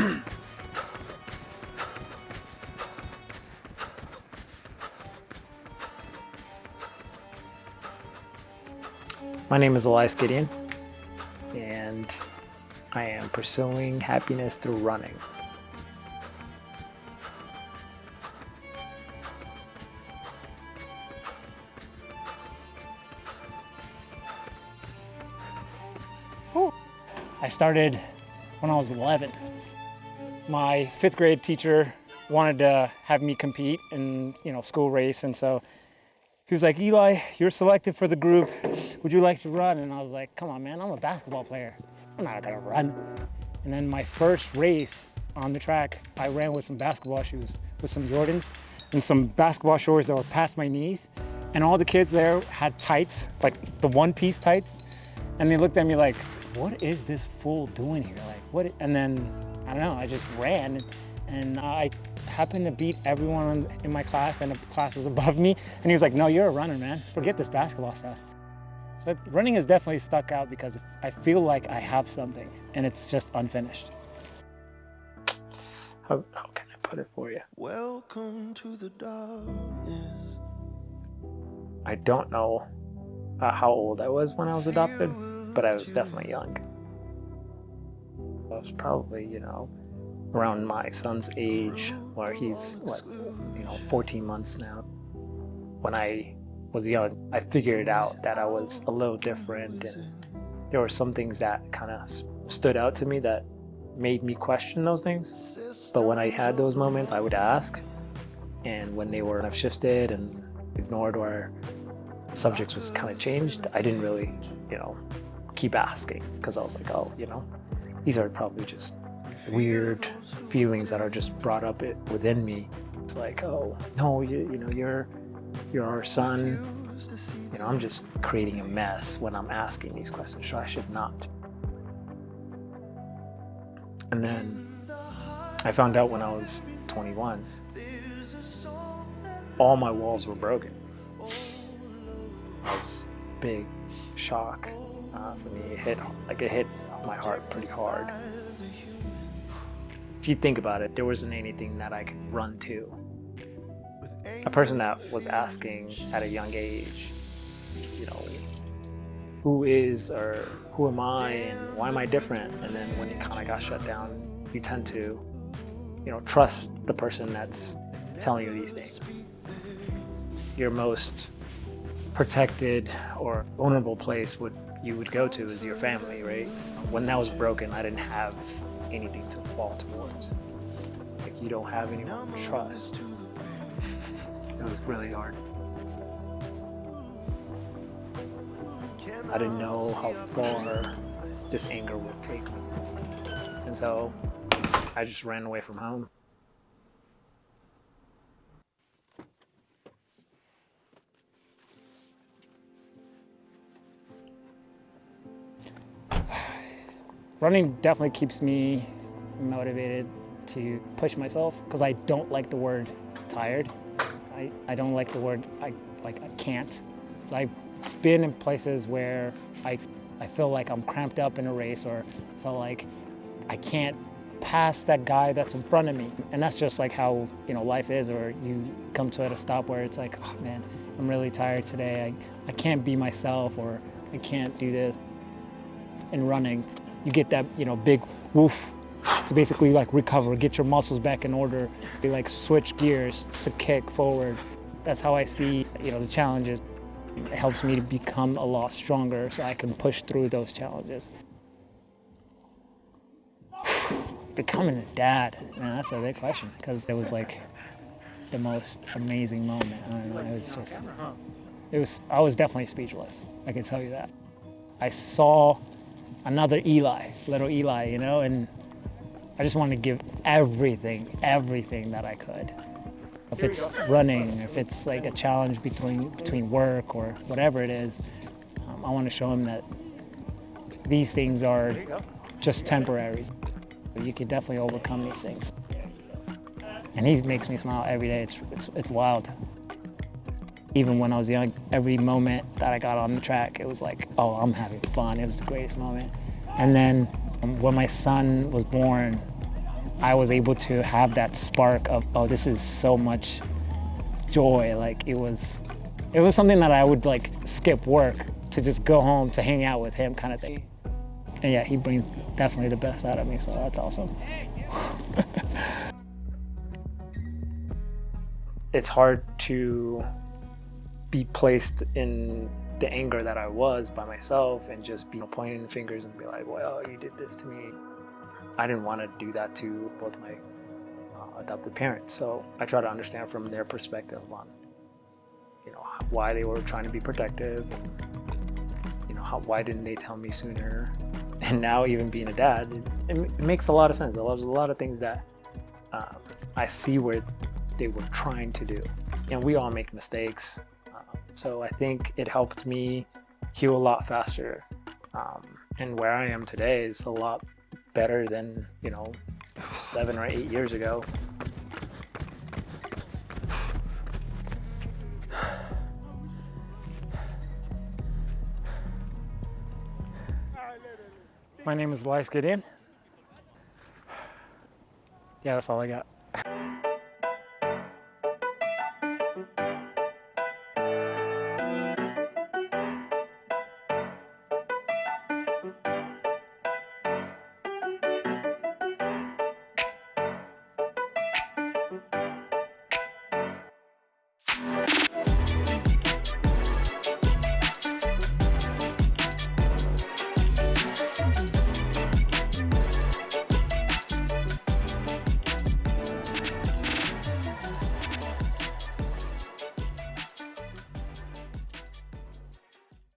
My name is Elias Gedyon, and I am pursuing happiness through running. I started when I was 11. My 5th grade teacher wanted to have me compete in, school race, and so he was like, "Eli, you're selected for the group. Would you like to run?" And I was like, "Come on, man, I'm a basketball player. I'm not gonna run." And then my first race on the track, I ran with some basketball shoes, with some Jordans, and some basketball shorts that were past my knees. And all the kids there had tights, like the one-piece tights. And they looked at me like, "What is this fool doing here? Like, what?" And then, I don't know, I just ran. And I happened to beat everyone in my class and the classes above me. And he was like, "No, you're a runner, man. Forget this basketball stuff." So running has definitely stuck out because I feel like I have something and it's just unfinished. How can I put it for you? Welcome to the darkness. I don't know how old I was when I was adopted, but I was definitely young. I was probably, around my son's age, where he's 14 months now. When I was young, I figured out that I was a little different, and there were some things that kind of stood out to me that made me question those things. But when I had those moments, I would ask, and when they were kind of shifted and ignored or subjects was kind of changed, I didn't really, keep asking, because I was like, oh, these are probably just weird feelings that are just brought up within me. It's like, oh no, you're our son. I'm just creating a mess when I'm asking these questions, so I should not. And then I found out when I was 21, all my walls were broken. It was a big shock for me. It hit my heart pretty hard. If you think about it, there wasn't anything that I could run to. A person that was asking at a young age, who is or who am I and why am I different? And then when it kind of got shut down, you tend to, trust the person that's telling you these things. Your most protected or vulnerable place you would go to is your family, right? When that was broken, I didn't have anything to fall towards. Like, you don't have anyone to trust. It was really hard. I didn't know how far this anger would take me. And so I just ran away from home. Running definitely keeps me motivated to push myself, because I don't like the word tired. I don't like the word I can't. So I've been in places where I feel like I'm cramped up in a race, or feel like I can't pass that guy that's in front of me. And that's just like how life is, or you come to a stop where it's like, oh man, I'm really tired today. I can't be myself, or I can't do this. In running, you get that big woof to basically recover, get your muscles back in order, to switch gears to kick forward. That's how I see the challenges. It helps me to become a lot stronger so I can push through those challenges. Becoming a dad, man, that's a big question, because it was the most amazing moment. I don't know, I was definitely speechless, I can tell you that. I saw another Eli, little Eli, and I just wanted to give everything that I could. If it's running, if it's a challenge between work or whatever it is, I want to show him that these things are just temporary. You can definitely overcome these things. And he makes me smile every day. It's wild. Even when I was young, every moment that I got on the track, it was like, oh, I'm having fun. It was the greatest moment. And then when my son was born, I was able to have that spark of, oh, this is so much joy. Like it was something that I would like skip work to just go home to hang out with him kind of thing. And yeah, he brings definitely the best out of me, so that's awesome. It's hard to be placed in the anger that I was by myself and just be pointing fingers and be like, well, you did this to me. I didn't want to do that to both my adopted parents. So I try to understand from their perspective on, why they were trying to be protective, and, why didn't they tell me sooner? And now even being a dad, it makes a lot of sense. There's a lot of things that I see where they were trying to do. And we all make mistakes. So I think it helped me heal a lot faster. And where I am today is a lot better than, 7 or 8 years ago. My name is Elias Gedyon. Yeah, that's all I got.